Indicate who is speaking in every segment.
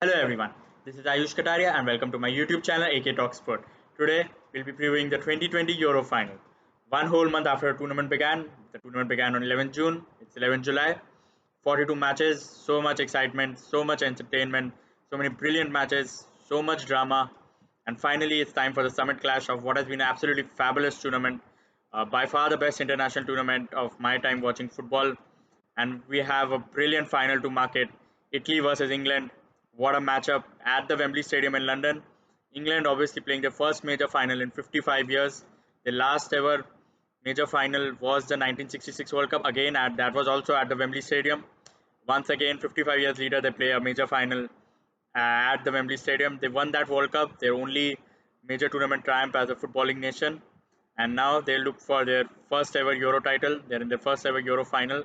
Speaker 1: Hello everyone, this is Ayush Kataria and welcome to my YouTube channel AK Talk Sport. Today we'll be previewing the 2020 Euro Final. One whole month after the tournament began, the tournament began on 11th June, it's 11th July. 42 matches, so much excitement, so much entertainment, so many brilliant matches, so much drama. And finally, it's time for the summit clash of what has been an absolutely fabulous tournament. By far the best international tournament of my time watching football. And we have a brilliant final to mark it. Italy versus England. What a matchup at the Wembley Stadium in London. England obviously playing their first major final in 55 years. The last ever major final was the 1966 World Cup. Again, that was also at the Wembley Stadium. Once again, 55 years later, they play a major final at the Wembley Stadium. They won that World Cup, their only major tournament triumph as a footballing nation. And now they look for their first ever Euro title. They're in their first ever Euro final.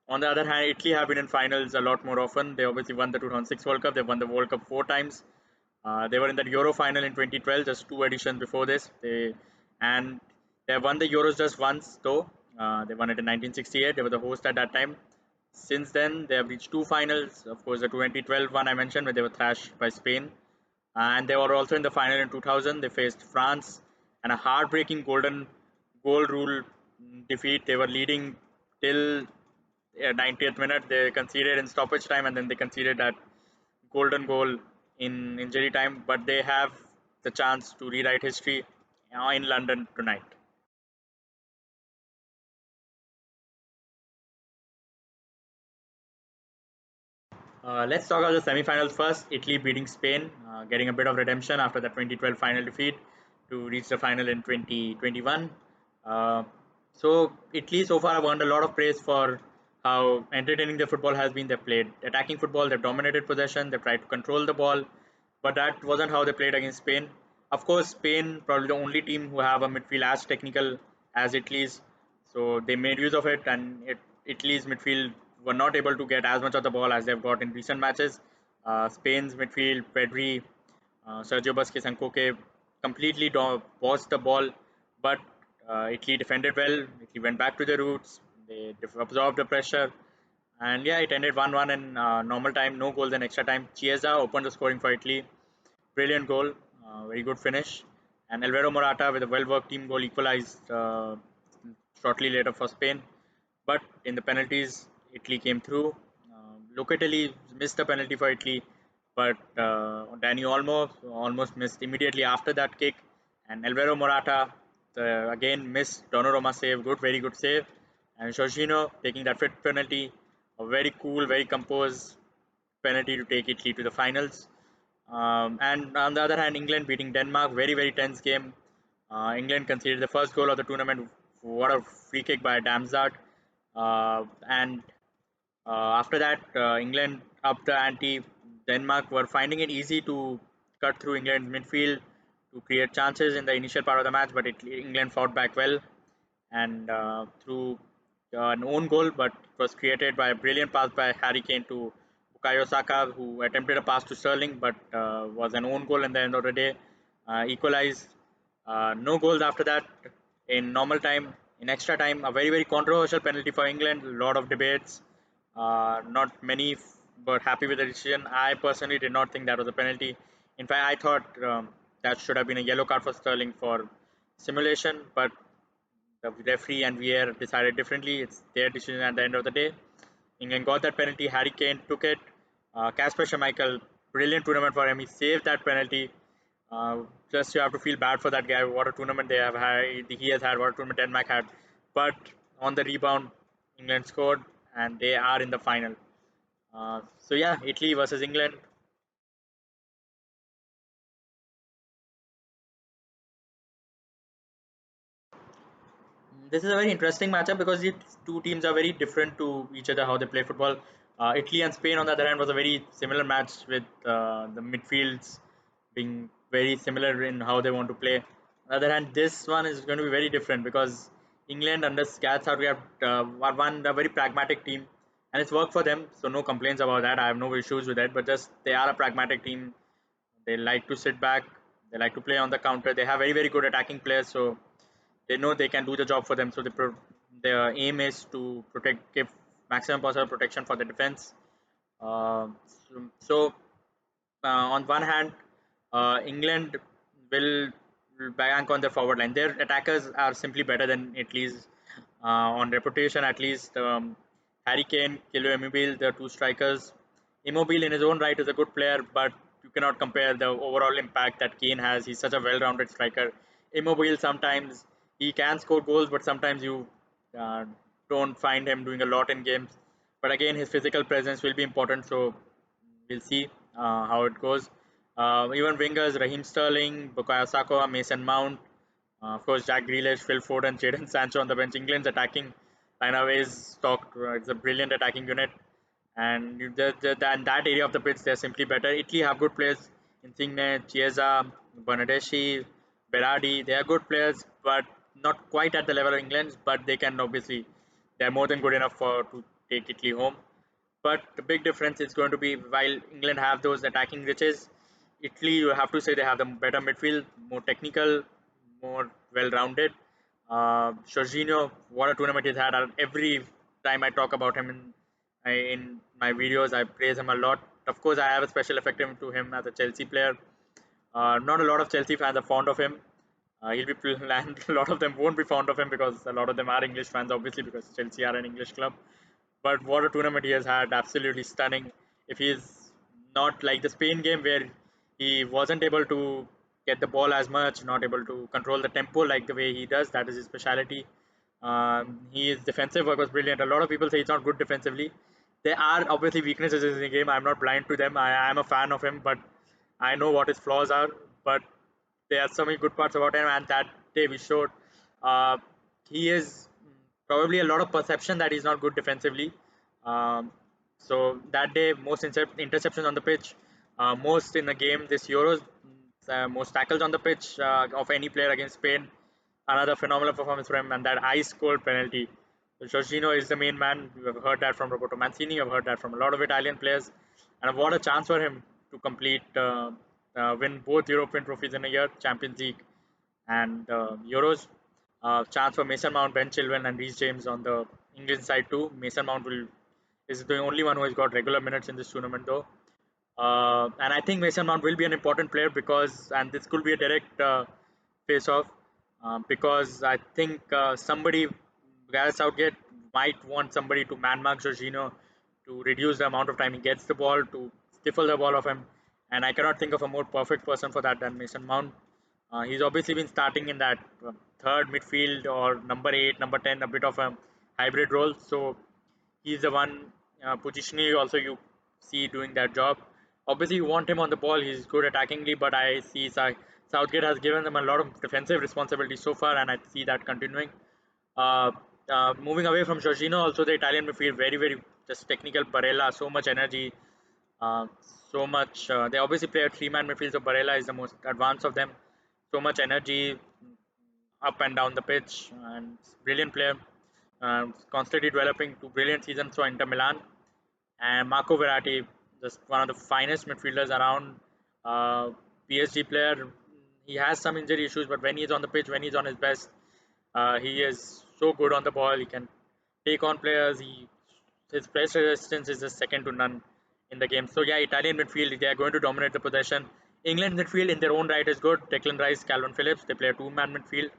Speaker 1: On the other hand, Italy have been in finals a lot more often. They obviously won the 2006 World Cup. They won the World Cup four times. They were in that Euro final in 2012, just two editions before this. And they won the Euros just once, though. They won it in 1968. They were the host at that time. Since then, they have reached two finals. Of course, the 2012 one I mentioned, where they were thrashed by Spain, and they were also in the final in 2000. They faced France, and a heartbreaking golden goal rule defeat. They were leading till 90th minute. They conceded in stoppage time, and then they conceded that golden goal in injury time. But they have the chance to rewrite history in London tonight. Let's talk about the semi-finals first. Italy beating Spain, getting a bit of redemption after the 2012 final defeat to reach the final in 2021. Uh, so Italy so far have earned a lot of praise for how entertaining their football has been. They played attacking football, they've dominated possession, they've tried to control the ball, but that wasn't how they played against Spain. Of course, Spain probably the only team who have a midfield as technical as Italy's, so they made use of it, and Italy's midfield were not able to get as much of the ball as they've got in recent matches. Spain's midfield, Pedri, Sergio Busquets, and Koke completely paused the ball, but Italy defended well. Italy went back to their roots. They absorbed the pressure, and yeah, it ended 1-1 in normal time. No goals in extra time. Chiesa opened the scoring for Italy. Brilliant goal, very good finish. And Alvaro Morata with a well-worked team goal equalized shortly later for Spain. But in the penalties, Italy came through. Locatelli missed the penalty for Italy, but Dani Olmo almost missed immediately after that kick. And Alvaro Morata again missed Donnarumma save, very good save. And Jorginho taking that fit penalty, a very cool, very composed penalty to take Italy to the finals. And on the other hand, England beating Denmark, very tense game. England conceded the first goal of the tournament. What a free kick by Damsgaard. And After that, England upped the ante. Denmark were finding it easy to cut through England's midfield to create chances in the initial part of the match, but England fought back well and through an own goal, but it was created by a brilliant pass by Harry Kane to Bukayo Saka, who attempted a pass to Sterling, but was an own goal in the end of the day. Equalized. No goals after that in normal time. In extra time, a very controversial penalty for England. A lot of debates. Not many were happy with the decision. I personally did not think that was a penalty. In fact, I thought that should have been a yellow card for Sterling for simulation, but the referee and VAR decided differently. It's their decision at the end of the day. England got that penalty. Harry Kane took it. Kasper Schmeichel, brilliant tournament for him. He saved that penalty. Just you have to feel bad for that guy. What a tournament they have had. He has had. What a tournament Denmark had. But on the rebound, England scored, and they are in the final. So yeah, Italy versus England. This is a very interesting matchup because these two teams are very different to each other how they play football. Italy and Spain, on the other hand, was a very similar match with the midfields being very similar in how they want to play. On the other hand, this one is going to be very different because England under Gareth Southgate are one a very pragmatic team, and it's worked for them. So no complaints about that. I have no issues with that. But just they are a pragmatic team. They like to sit back. They like to play on the counter. They have very good attacking players. So they know they can do the job for them. So their aim is to give maximum possible protection for the defense. So on one hand, England will bank on their forward line. Their attackers are simply better than Italy's on reputation. At least Harry Kane, Kilo Immobile, the two strikers. Immobile in his own right is a good player, but you cannot compare the overall impact that Kane has. He's such a well-rounded striker. Immobile sometimes he can score goals, but sometimes you uh, don't find him doing a lot in games. But again, his physical presence will be important. So we'll see how it goes. Even wingers Raheem Sterling, Bukayo Saka, Mason Mount, of course Jack Grealish, Phil Foden, Jadon Sancho on the bench. England's attacking lineup is stocked. It's a brilliant attacking unit, and in that area of the pitch they're simply better. Italy have good players: Insigne, Chiesa, Bernardeschi, Berardi. They are good players, but not quite at the level of England's. But they can obviously they're more than good enough for to take Italy home. But the big difference is going to be while England have those attacking riches, Italy you have to say they have the better midfield, more technical, more well-rounded. Jorginho, what a tournament he's had! Every time I talk about him in my videos, I praise him a lot. Of course, I have a special affection to him as a Chelsea player. Not a lot of Chelsea fans are fond of him. He'll be and a lot of them won't be fond of him because a lot of them are English fans, obviously, because Chelsea are an English club. But what a tournament he has had! Absolutely stunning. If he's not like the Spain game where he wasn't able to get the ball as much, not able to control the tempo like the way he does, that is his speciality. His defensive work was brilliant. A lot of people say he's not good defensively. There are obviously weaknesses in the game. I'm not blind to them. I am a fan of him, but I know what his flaws are. But there are so many good parts about him, and that day we showed uh, he is probably a lot of perception that he's not good defensively. So that day, most interceptions on the pitch, most in the game this Euros, most tackles on the pitch of any player against Spain. Another phenomenal performance for him, and that ice cold penalty. So Jorginho is the main man. You have heard that from Roberto Mancini. You have heard that from a lot of Italian players, and what a chance for him to complete, win both European trophies in a year, Champions League and Euros. Chance for Mason Mount, Ben Chilwell, and Reece James on the England side too. Mason Mount will is the only one who has got regular minutes in this tournament though. And I think Mason Mount will be an important player because, and this could be a direct face off because I think somebody, Gareth Southgate, might want somebody to man mark Jorginho to reduce the amount of time he gets the ball, to stifle the ball of him. And I cannot think of a more perfect person for that than Mason Mount. He's obviously been starting in that third midfield or number 8, number 10, a bit of a hybrid role. So he's the one positionally also you see doing that job. Obviously, you want him on the ball. He's good attackingly, but I see Southgate has given them a lot of defensive responsibility so far, and I see that continuing. Uh, Moving away from Jorginho, also the Italian midfield very very just technical. Barella, so much energy, uh, so much. They obviously play a three-man midfield, so Barella is the most advanced of them. So much energy up and down the pitch, and brilliant player. Constantly developing to brilliant seasons for Inter Milan. And Marco Verratti, just one of the finest midfielders around. PSG player, he has some injury issues, but when he's on the pitch, when he's on his best, he is so good on the ball. He can take on players. His press resistance is just second to none in the game. So yeah, Italian midfield, they are going to dominate the possession. England midfield in their own right is good. Declan Rice, Calvin Phillips, they play a two-man midfield.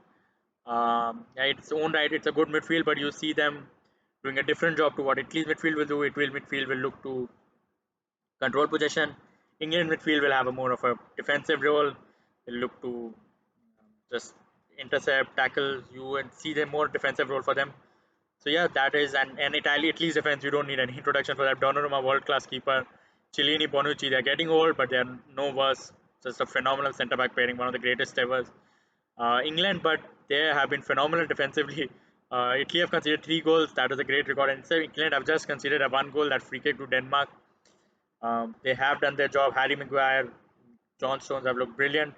Speaker 1: Yeah, its own right, it's a good midfield, but you see them doing a different job to what Italy's midfield will do. Italy midfield will look to control possession. England midfield will have a more of a defensive role. They'll look to just intercept, tackle you, and see them more defensive role for them. So yeah, that is and Italy's defense. You don't need any introduction for that. Donnarumma, world class keeper. Chiellini, Bonucci, they're getting old, but they're no worse. Just a phenomenal centre back pairing, one of the greatest ever. England, but they have been phenomenal defensively. Italy have conceded 3 goals. That was a great record. And so England have just conceded a 1 goal, that free kick to Denmark. They have done their job. Harry Maguire, John Stones have looked brilliant.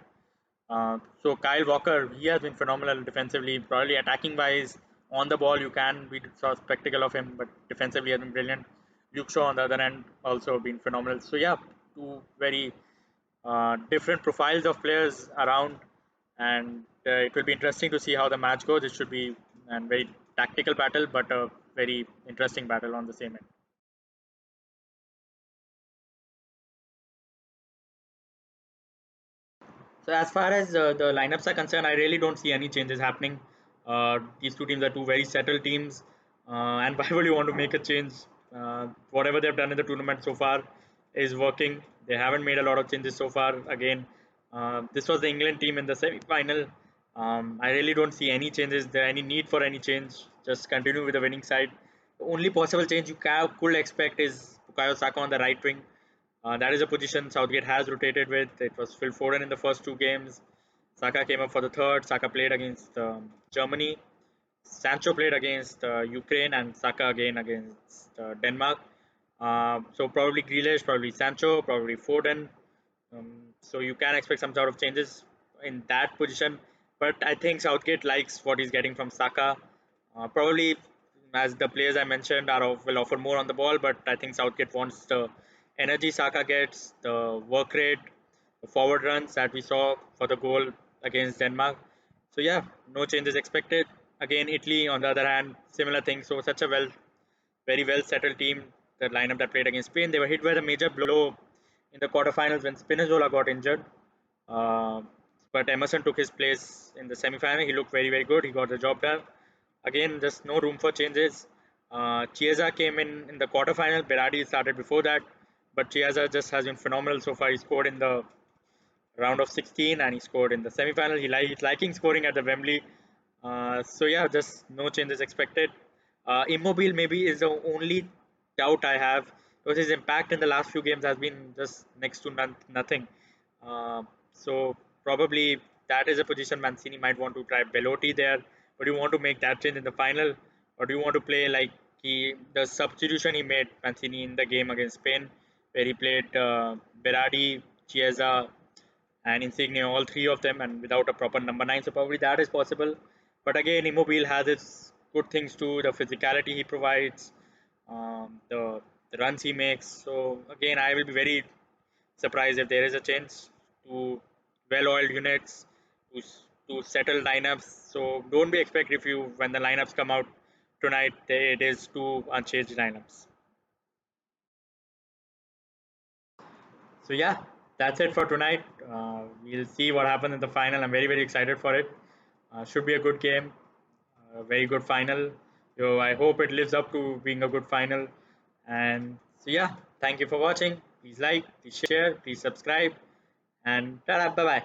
Speaker 1: So Kyle Walker, he has been phenomenal defensively. Probably attacking wise, on the ball you can be sort of spectacle of him, but defensively has been brilliant. Luke Shaw on the other end also been phenomenal. So yeah, two very different profiles of players around, and it will be interesting to see how the match goes. It should be a very tactical battle, but a very interesting battle on the same end. So as far as the lineups are concerned, I really don't see any changes happening. These two teams are two very settled teams, and why would you want to make a change? Whatever they've done in the tournament so far is working. They haven't made a lot of changes so far. Again, this was the England team in the semi-final. I really don't see any changes there, any need for any change. Just continue with the winning side. The only possible change you could expect is Bukayo Saka on the right wing. That is a position Southgate has rotated with. It was Phil Foden in the first two games. Saka came up for the third. Saka played against Germany. Sancho played against Ukraine, and Saka again against Denmark. So probably Grealish, probably Sancho, probably Foden. So you can expect some sort of changes in that position. But I think Southgate likes what he's getting from Saka. Probably, as the players I mentioned will offer more on the ball, but I think Southgate wants the energy Saka gets, the work rate, the forward runs that we saw for the goal against Denmark. So yeah, no changes expected. Again, Italy on the other hand, similar thing. So such a very well settled team. The lineup that played against Spain, they were hit by the major blow in the quarterfinals when Spinazzola got injured. Uh, but Emerson took his place in the semi-final. He looked very good. He got the job done. Again, just no room for changes. Chiesa came in the quarterfinal. Berardi started before that, but Chiesa just has been phenomenal so far. He scored in the round of 16 and he scored in the semi-final. He's liking scoring at the Wembley. So yeah, just no changes expected. Immobile maybe is the only doubt I have because his impact in the last few games has been just next to nothing. Uh, so probably that is a position Mancini might want to try Belotti there. But do you want to make that change in the final, or do you want to play like the substitution he made Mancini in the game against Spain, where he played Berardi, Chiesa, and Insigne, all three of them, and without a proper number nine. So probably that is possible. But again, Immobile has its good things too. The physicality he provides, the runs he makes. So again, I will be very surprised if there is a change to well-oiled units to settle lineups. So don't be expect if you when the lineups come out tonight, it is two unchanged lineups. So yeah, that's it for tonight. We'll see what happens in the final. I'm very excited for it. Should be a good game, a very good final. So I hope it lives up to being a good final. And so yeah, thank you for watching. Please like, please share, please subscribe, and bye bye.